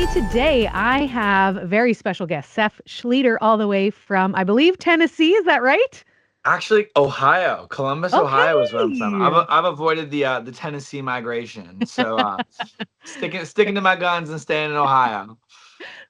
me today, I have a very special guest, Seph Schlueter, all the way from, I believe, Tennessee. Is that right? Actually, Ohio, Columbus, Ohio is where I'm from. I've Okay. I've avoided the Tennessee migration, so sticking to my guns and staying in Ohio.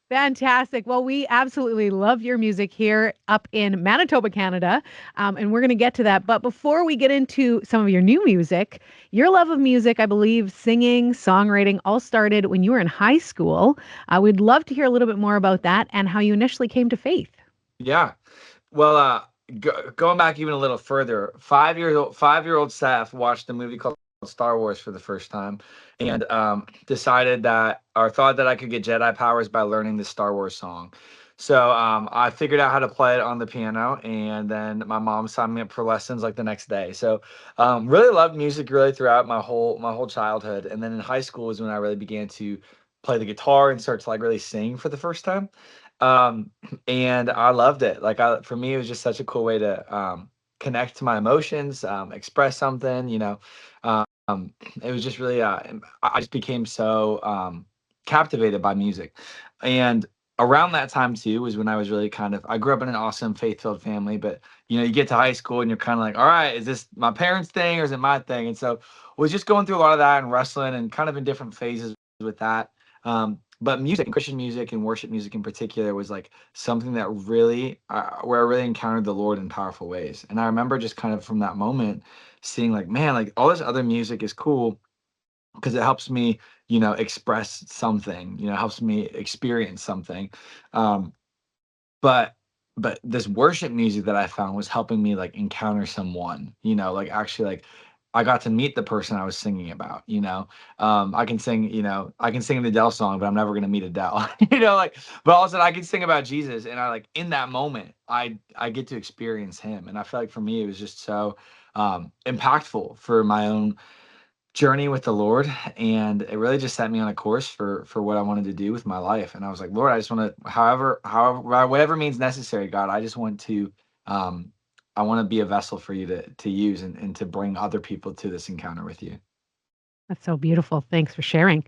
Fantastic. Well, we absolutely love your music here up in Manitoba, Canada, and we're going to get to that. But before we get into some of your new music, your love of music, I believe, singing, songwriting, all started when you were in high school. We'd love to hear a little bit more about that and how you initially came to faith. Yeah. Well, going back even a little further, 5-year old Seth watched a movie called Star Wars for the first time, and decided that or thought that I could get Jedi powers by learning the Star Wars song. So I figured out how to play it on the piano, and then my mom signed me up for lessons like the next day. So really loved music really throughout my whole childhood, and then in high school was when I really began to play the guitar and start to like really sing for the first time. Um, and I loved it. For me, it was just such a cool way to connect to my emotions, express something. It was just really. I just became so captivated by music, and around that time too was when I was really kind of. I grew up in an awesome faith-filled family, but you get to high school and you're kind of like, all right, is this my parents' thing or is it my thing? And so was just going through a lot of that and wrestling and kind of in different phases with that. But music and Christian music and worship music in particular was like something that really, where I really encountered the Lord in powerful ways. And I remember just kind of from that moment seeing like, man, like all this other music is cool because it helps me, express something, helps me experience something. Um, but but this worship music that I found was helping me like encounter someone, like actually like I got to meet the person I was singing about. I can sing the Adele song, but I'm never gonna meet Adele. Like but also I can sing about Jesus and I like in that moment I get to experience him. And I feel like for me it was just so impactful for my own journey with the Lord, and it really just set me on a course for what I wanted to do with my life. And I was like, Lord, I just want to, however, by whatever means necessary, God, I just want to, um, I want to be a vessel for you to use and to bring other people to this encounter with you. That's so beautiful. Thanks for sharing.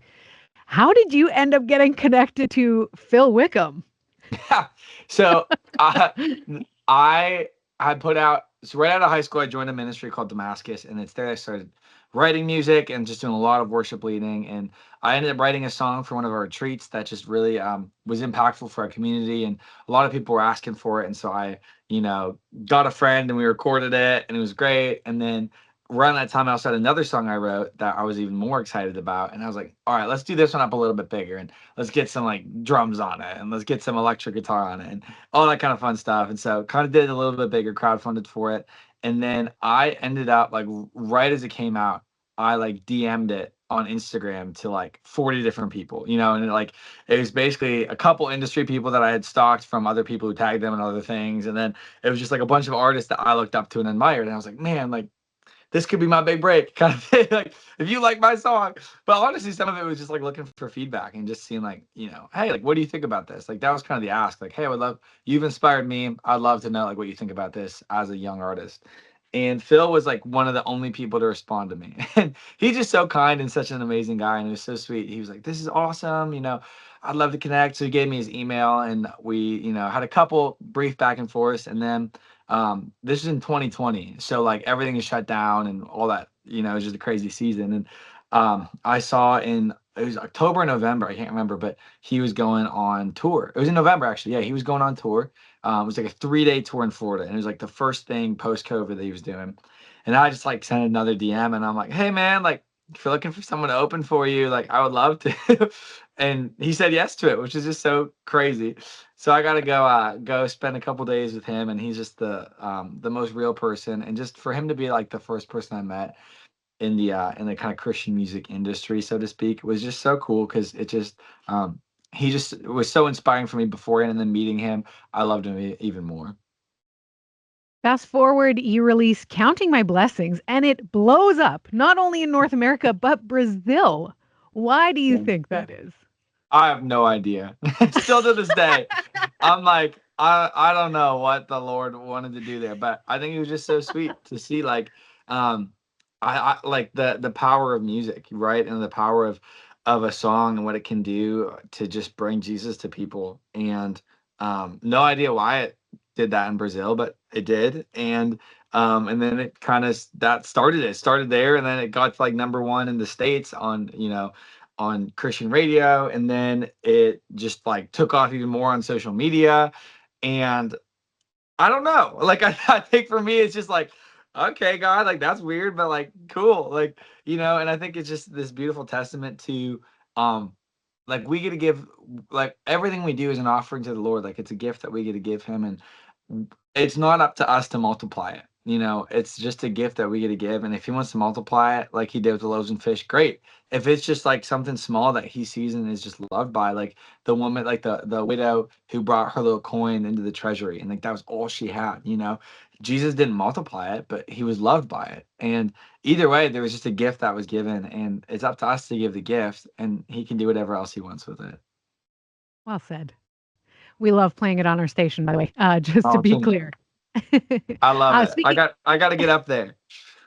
How did you end up getting connected to Phil Wickham? So I I had put out so right out of high school I joined a ministry called Damascus, and it's there I started writing music and just doing a lot of worship leading. And I ended up writing a song for one of our retreats that just really was impactful for our community, and a lot of people were asking for it. And so I got a friend and we recorded it and it was great. And then around that time I also had another song I wrote that I was even more excited about, and I was like, all right, let's do this one up a little bit bigger and let's get some like drums on it and let's get some electric guitar on it and all that kind of fun stuff. And so kind of did it a little bit bigger, crowdfunded for it. And then I ended up like right as it came out, I like DM'd it on Instagram to like 40 different people, and it was basically a couple industry people that I had stalked from other people who tagged them and other things. And then it was just like a bunch of artists that I looked up to and admired. And I was like, man, like this could be my big break kind of thing. Like if you like my song. But honestly, some of it was just like looking for feedback and just seeing like, hey, like what do you think about this? Like that was kind of the ask. Like, hey, I would love you've inspired me. I'd love to know like what you think about this as a young artist. And Phil was like one of the only people to respond to me. And he's just so kind and such an amazing guy. And it was so sweet. He was like, this is awesome. I'd love to connect. So he gave me his email and we, had a couple brief back and forth. And then this is in 2020, so like everything is shut down and all that. It was just a crazy season. And I saw in it was October or November, I can't remember, but he was going on tour. It was in November actually. Yeah, he was going on tour. It was like a 3-day tour in Florida, and it was like the first thing post COVID that he was doing. And I just like sent another DM, and I'm like, hey man, like if you're looking for someone to open for you, like I would love to. And he said yes to it, which is just so crazy. So I got to go spend a couple days with him, and he's just the most real person. And just for him to be like the first person I met in the kind of Christian music industry, so to speak, was just so cool because it just he just was so inspiring for me beforehand, and then meeting him, I loved him even more. Fast forward, you release Counting My Blessings, and it blows up, not only in North America, but Brazil. Why do you think that is? I have no idea. Still to this day, I'm like, I don't know what the Lord wanted to do there, but I think it was just so sweet to see like I like the power of music, right? And the power of of a song and what it can do to just bring Jesus to people. And no idea why it did that in Brazil, but it did. And then it kind of that started it. Started there, and then it got to like number one in the States on, on Christian radio, and then it just like took off even more on social media. And I don't know. Like I think for me it's just like, okay, God, like that's weird, but like cool. Like, and I think it's just this beautiful testament to um like we get to give, like everything we do is an offering to the Lord. Like it's a gift that we get to give him, and it's not up to us to multiply it. It's just a gift that we get to give. And if he wants to multiply it like he did with the loaves and fish, great. If it's just like something small that he sees and is just loved by, like the woman, like the widow who brought her little coin into the treasury, and like that was all she had. Jesus didn't multiply it, but he was loved by it. And either way, there was just a gift that was given, and it's up to us to give the gift, and he can do whatever else he wants with it. Well said. We love playing it on our station, by the way, just to be Awesome. clear. I love it. I Speaking, got I got to get up there.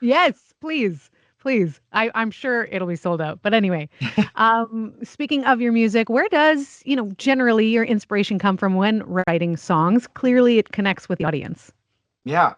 yes, please, please. I'm sure it'll be sold out. But anyway, speaking of your music, where does, generally your inspiration come from when writing songs? Clearly, it connects with the audience. Yeah.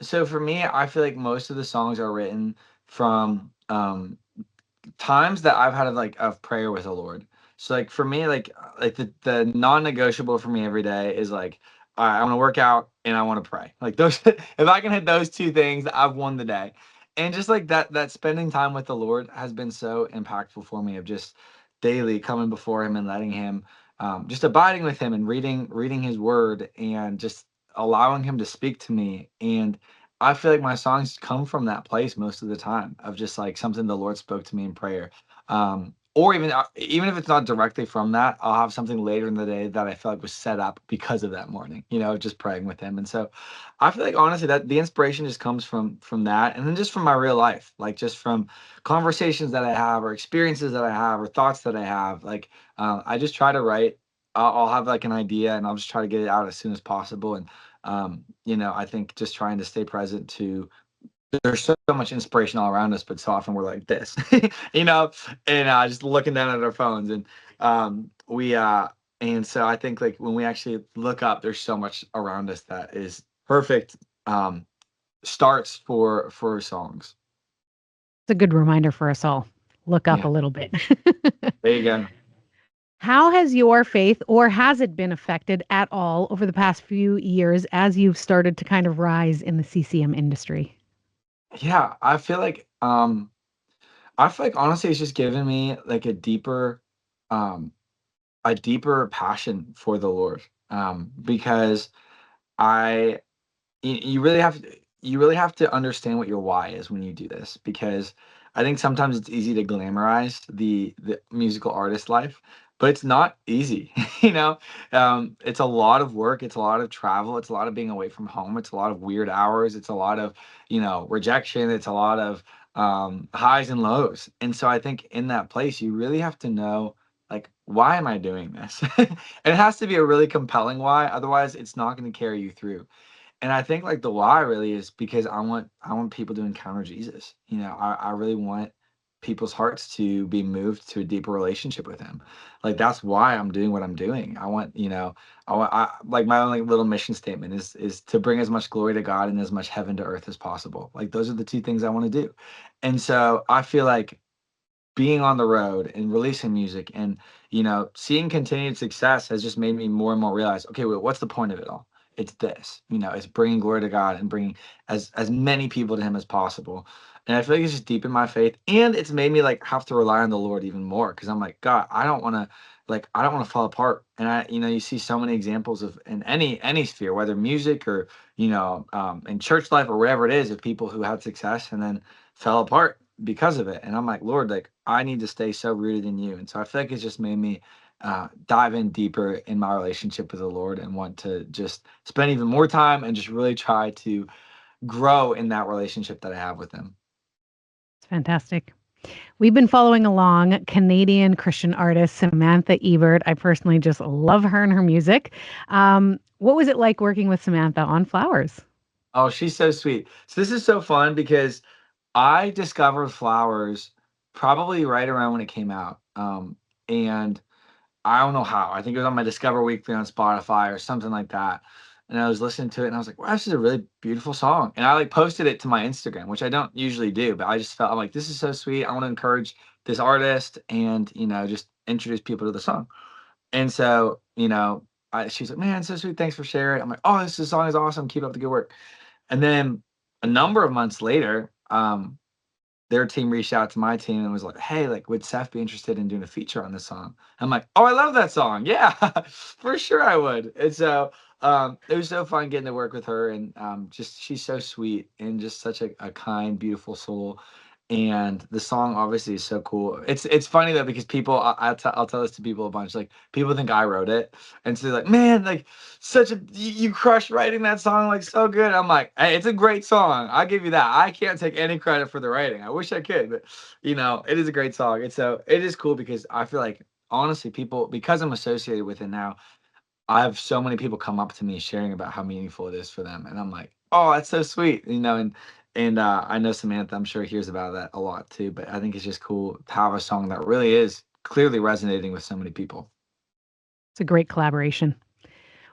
So for me, I feel like most of the songs are written from times that I've had of prayer with the Lord. So like for me, like the non-negotiable for me every day is like, all right, I want to work out and I want to pray. Like those, if I can hit those two things, I've won the day. And just like that spending time with the Lord has been so impactful for me, of just daily coming before him and letting him, just abiding with him and reading his word, and just allowing him to speak to me. And I feel like my songs come from that place most of the time, of just like something the Lord spoke to me in prayer. Or even if it's not directly from that, I'll have something later in the day that I feel like was set up because of that morning, just praying with him. And so I feel like honestly that the inspiration just comes from that, and then just from my real life, like just from conversations that I have, or experiences that I have, or thoughts that I have. Like I just try to write. I'll have like an idea, and I'll just try to get it out as soon as possible. And I think just trying to stay present to, there's so much inspiration all around us, but so often we're like this, you know, and just looking down at our phones, and we and so I think like when we actually look up, there's so much around us that is perfect starts for songs. It's a good reminder for us all. Look up Yeah, a little bit. there you go. How has your faith, or has it been affected at all over the past few years as you've started to kind of rise in the CCM industry? Yeah, I feel like honestly it's just given me like um a deeper passion for the Lord. Because I you really have to understand what your why is when you do this, because I think sometimes it's easy to glamorize the musical artist life, but it's not easy. It's a lot of work, it's a lot of travel, it's a lot of being away from home, it's a lot of weird hours, it's a lot of rejection, it's a lot of highs and lows. And so I think in that place you really have to know, like, why am I doing this? And it has to be a really compelling why, otherwise it's not going to carry you through. And I think like the why really is because I want people to encounter Jesus. I really want people's hearts to be moved to a deeper relationship with him. Like that's why I'm doing what I'm doing. I like my only little mission statement is to bring as much glory to God and as much heaven to earth as possible. Like those are the two things I want to do. And so I feel like being on the road and releasing music, and seeing continued success has just made me more and more realize, okay, wait, what's the point of it all? It's this, it's bringing glory to God and bringing as many people to him as possible. And I feel like it's just deepened my faith, and it's made me like have to rely on the Lord even more, because I'm like, God, I don't want to fall apart. And you see so many examples of, in any sphere, whether music or in church life or wherever it is, of people who had success and then fell apart because of it. And I'm like, Lord, like I need to stay so rooted in you. And so I feel like it's just made me dive in deeper in my relationship with the Lord, and want to just spend even more time and just really try to grow in that relationship that I have with him. It's fantastic. We've been following along Canadian Christian artist Samantha Ebert. I personally just love her and her music. What was it like working with Samantha on Flowers? Oh, she's so sweet. So this is so fun because I discovered flowers probably right around when it came out. And I don't know how. I think it was on my Discover Weekly on Spotify or something like that. And I was listening to it and I was like, wow, this is a really beautiful song. And I like posted it to my Instagram, which I don't usually do, but I just felt I'm like, this is so sweet. I want to encourage this artist and, just introduce people to the song. And so, she's like, man, it's so sweet. Thanks for sharing. I'm like, oh, this song is awesome. Keep up the good work. And then a number of months later, their team reached out to my team and was like, "Hey, like, would Seph be interested in doing a feature on this song?" I'm like, "Oh, I love that song. Yeah, for sure I would." And so it was so fun getting to work with her, and just she's so sweet and just such a kind, beautiful soul. And the song obviously is so cool. It's funny though because people I'll tell this to people a bunch. Like people think I wrote it, and so they're like, "Man, like such a you crushed writing that song like so good." I'm like, hey, it's a great song. I'll give you that. I can't take any credit for the writing. I wish I could, but it is a great song. And so it is cool because I feel like honestly, people because I'm associated with it now, I have so many people come up to me sharing about how meaningful it is for them, and I'm like, oh, that's so sweet, and I know Samantha, I'm sure hears about that a lot too. But I think it's just cool to have a song that really is clearly resonating with so many people. It's a great collaboration.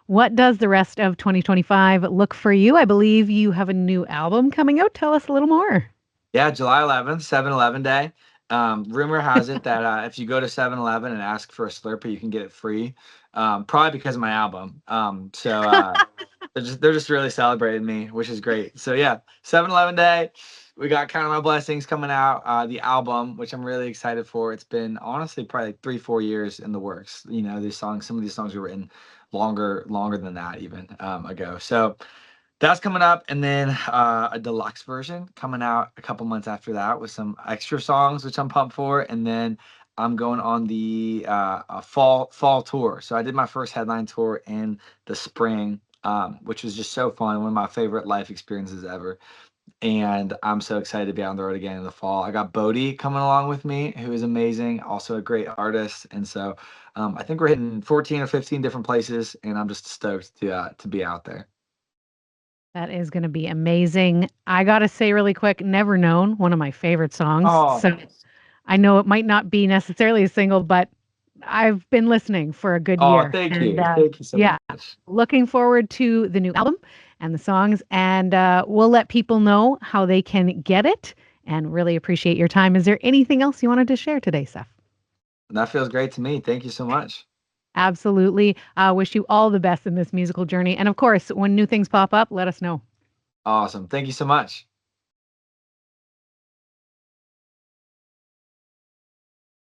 What does the rest of 2025 look for you? I believe you have a new album coming out. Tell us a little more. Yeah, July 11th, 7-Eleven Day. Rumor has it that if you go to 7-Eleven and ask for a Slurpee, you can get it free. Probably because of my album. So they're just really celebrating me, which is great. So yeah, 7-Eleven Day. We got Count on My Blessings coming out, the album, which I'm really excited for. It's been honestly probably like 3-4 years in the works. Some of these songs were written longer than that even ago. So that's coming up, and then a deluxe version coming out a couple months after that with some extra songs, which I'm pumped for. And then I'm going on the fall tour. So I did my first headline tour in the spring, which was just so fun. One of my favorite life experiences ever. And I'm so excited to be on the road again in the fall. I got Bodie coming along with me, who is amazing, also a great artist. And so I think we're hitting 14 or 15 different places, and I'm just stoked to be out there. That is gonna be amazing. I gotta say really quick, "Never Known," one of my favorite songs. Oh, So I know it might not be necessarily a single, but I've been listening for a good oh, year. thank And you. Thank you so yeah, much. looking forward to the new album and the songs. And we'll let people know how they can get it and really appreciate your time. Is there anything else you wanted to share today, Seth? That feels great to me. Thank you so much. Absolutely. Wish you all the best in this musical journey. And of course, when new things pop up, let us know. Awesome. Thank you so much.